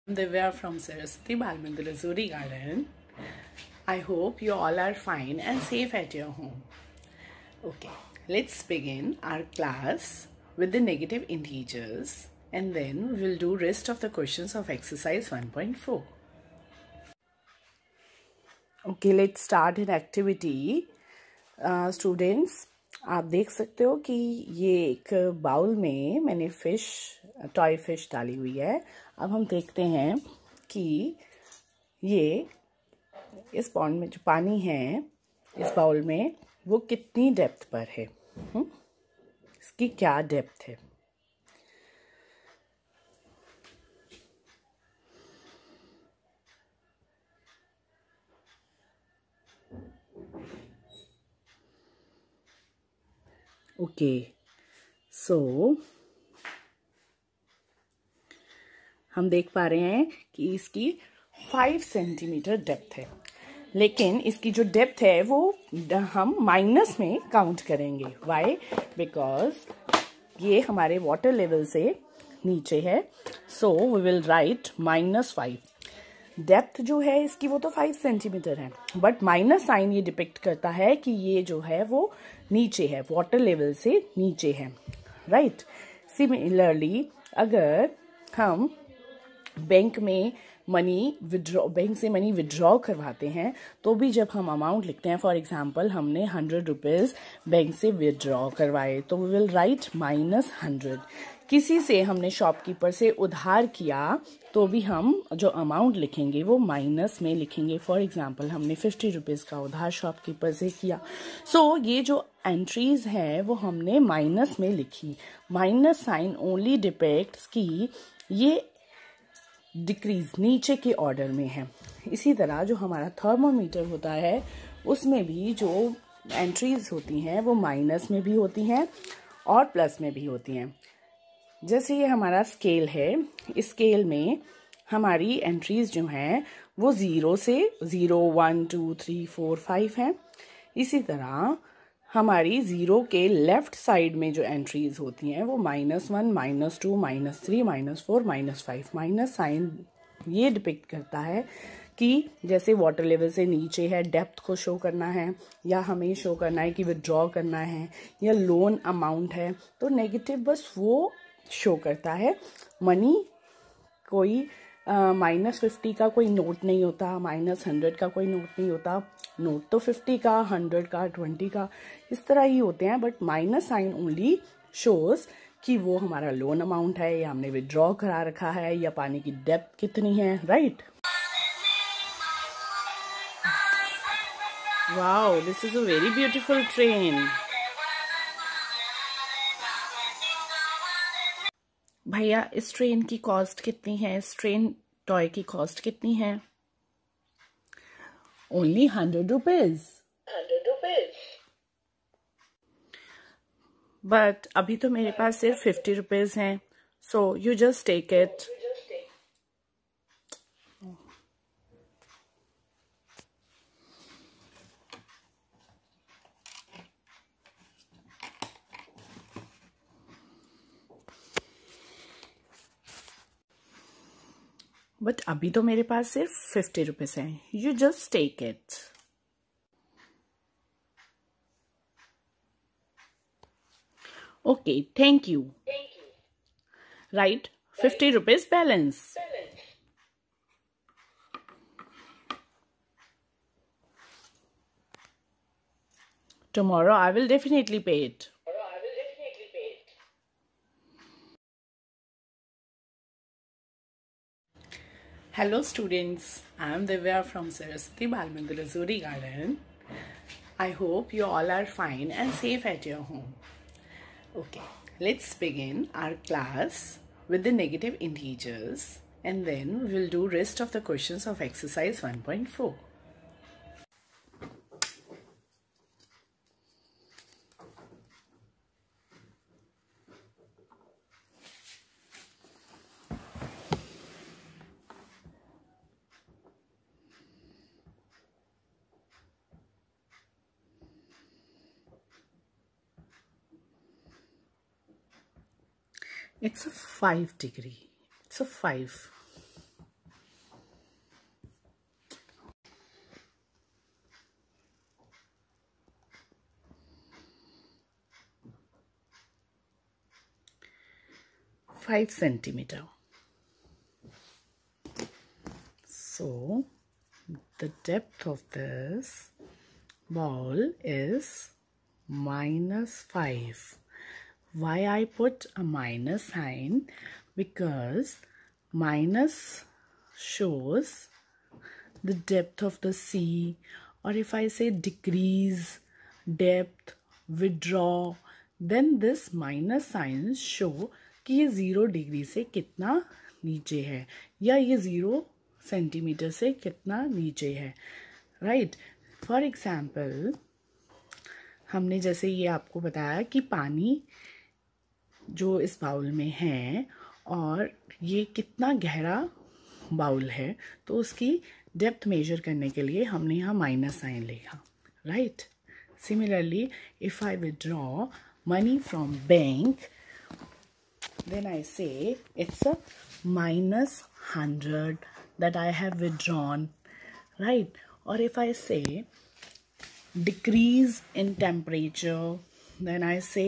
Divya from Saraswati Bal Mandir Azuri Garden. I hope you all are fine and safe at your home. Okay, let's begin our class with the negative integers and then we will do rest of the questions of exercise 1.4. Okay, let's start an activity. Students, आप देख सकते हो कि ये एक bowl में मैंने toy fish डाली हुई है. अब हम देखते हैं कि ये इस पॉन्ड में जो पानी है इस बाउल में वो कितनी डेप्थ पर है. इसकी क्या डेप्थ है. ओके, सो हम देख पा रहे हैं कि इसकी 5 सेंटीमीटर डेप्थ है, लेकिन इसकी जो डेप्थ है वो हम माइनस में काउंट करेंगे. व्हाई? बिकॉज ये हमारे वाटर लेवल से नीचे है. So we will write -5. Depth जो है इसकी वो तो 5 सेंटीमीटर है, बट माइनस साइन ये डिपिक्ट करता है कि ये जो है वो नीचे है, वाटर लेवल से नीचे है. राइट. सिमिलरली अगर हम बैंक से मनी विड्रॉ करवाते हैं तो भी जब हम अमाउंट लिखते हैं, फॉर एग्जाम्पल हमने 100 रुपीज बैंक से विड्रॉ करवाए तो वी विल राइट -100. किसी से हमने शॉपकीपर से उधार किया तो भी हम जो अमाउंट लिखेंगे वो माइनस में लिखेंगे. फॉर एग्जाम्पल हमने 50 रुपीज का उधार शॉपकीपर से किया. सो ये जो एंट्रीज है वो हमने माइनस में लिखी. माइनस साइन ओनली डिपेक्ट्स कि ये डिक्रीज नीचे के ऑर्डर में है. इसी तरह जो हमारा थर्मोमीटर होता है उसमें भी जो एंट्रीज होती हैं वो माइनस में भी होती हैं और प्लस में भी होती हैं. जैसे ये हमारा स्केल है, इस स्केल में हमारी एंट्रीज जो हैं वो 0 से 0, 1, 2, 3, 4, 5 हैं. इसी तरह हमारी 0 के लेफ्ट साइड में जो एंट्रीज होती हैं वो -1, -2, -3, -4, -5. माइनस साइन ये डिपिक्ट करता है कि जैसे वाटर लेवल से नीचे है, डेप्थ को शो करना है, या हमें शो करना है कि विड्रॉ करना है, या लोन अमाउंट है, तो नेगेटिव बस वो शो करता है. मनी कोई -50 का कोई नोट नहीं होता, -100 का कोई नोट नहीं होता. नोट तो 50 का, 100 का, 20 का इस तरह ही होते हैं, but minus sign only shows कि वो हमारा लोन अमाउंट है, या हमने विड्रॉ करा रखा है, या पानी की डेप्थ कितनी है. Right. Wow, this is a very beautiful train. भैया इस ट्रेन की कॉस्ट कितनी है? इस ट्रेन टॉय की कॉस्ट कितनी है? Only 100 rupees. बट अभी तो मेरे पास सिर्फ 50 रुपीज हैं. So you just take it. But अभी तो मेरे पास सिर्फ 50 रुपीज हैं. You just take it. Okay, thank you. Right, 50 rupees balance. Tomorrow I will definitely pay it. Hello students, I am Divya from Saraswati Bal Mandir Azuri Garden. I hope you all are fine and safe at your home. Okay, let's begin our class with the negative integers and then we will do rest of the questions of exercise 1.4. It's a 5 degree. It's a 5. 5 centimeter. So the depth of this bowl is -5. Why I put a minus sign? Because minus shows the depth of the sea, or if I say decrease, depth, withdraw, then this minus signs show कि ये 0 degree से कितना नीचे है या ये 0 centimetre से कितना नीचे है, राइट। फॉर एग्जाम्पल हमने जैसे ये आपको बताया कि पानी जो इस बाउल में है और ये कितना गहरा बाउल है, तो उसकी डेप्थ मेजर करने के लिए हमने यहाँ माइनस साइन लिखा, right. Similarly if I withdraw money from bank, then I say it's a -100 that I have withdrawn, right? Or if I say decrease in temperature, then I say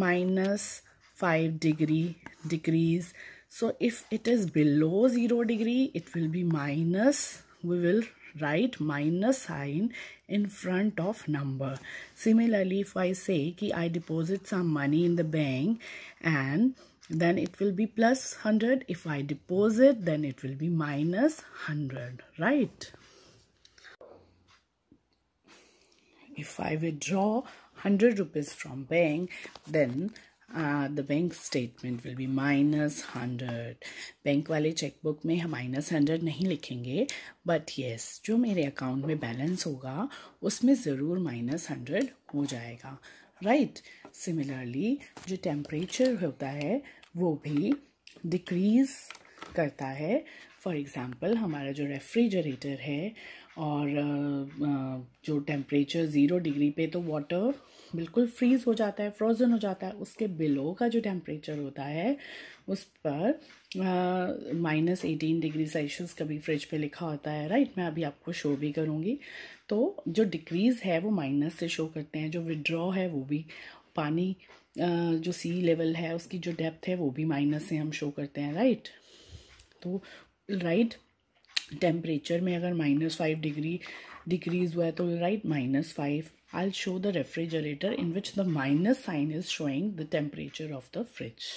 -5 degree decrease. So if it is below 0 degree, it will be minus. We will write minus sign in front of number. Similarly, if I say कि I deposit some money in the bank, and then it will be +100. If I deposit, then it will be -100, right? If I withdraw 100 rupees from bank, then the bank statement will be -100. Bank वाले chequebook में हम -100 नहीं लिखेंगे, but yes जो मेरे account में balance होगा उसमें ज़रूर -100 हो जाएगा, राइट। सिमिलरली जो टेम्परेचर होता है वो भी डिक्रीज़ करता है। फॉर एग्ज़ाम्पल हमारा जो रेफ्रिजरेटर है और जो टेम्परेचर 0 डिग्री पे तो वाटर बिल्कुल फ्रीज़ हो जाता है, फ्रोज़न हो जाता है। उसके बिलो का जो टेम्परेचर होता है उस पर -18 डिग्री सेल्सियस कभी फ्रिज पे लिखा होता है, राइट। मैं अभी आपको शो भी करूँगी। तो जो डिक्रीज़ है वो माइनस से शो करते हैं, जो विड्रॉ है वो भी पानी जो सी लेवल है उसकी जो डेप्थ है वो भी माइनस से हम शो करते हैं, राइट। तो राइट टेम्परेचर में अगर -5 डिग्री डिक्रीज हुआ है तो right -5. I'll show the refrigerator in which the minus sign is showing the temperature of the fridge.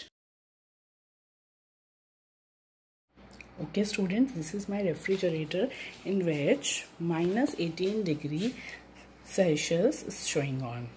Okay students, this is my refrigerator in which -18 degree Celsius is showing on.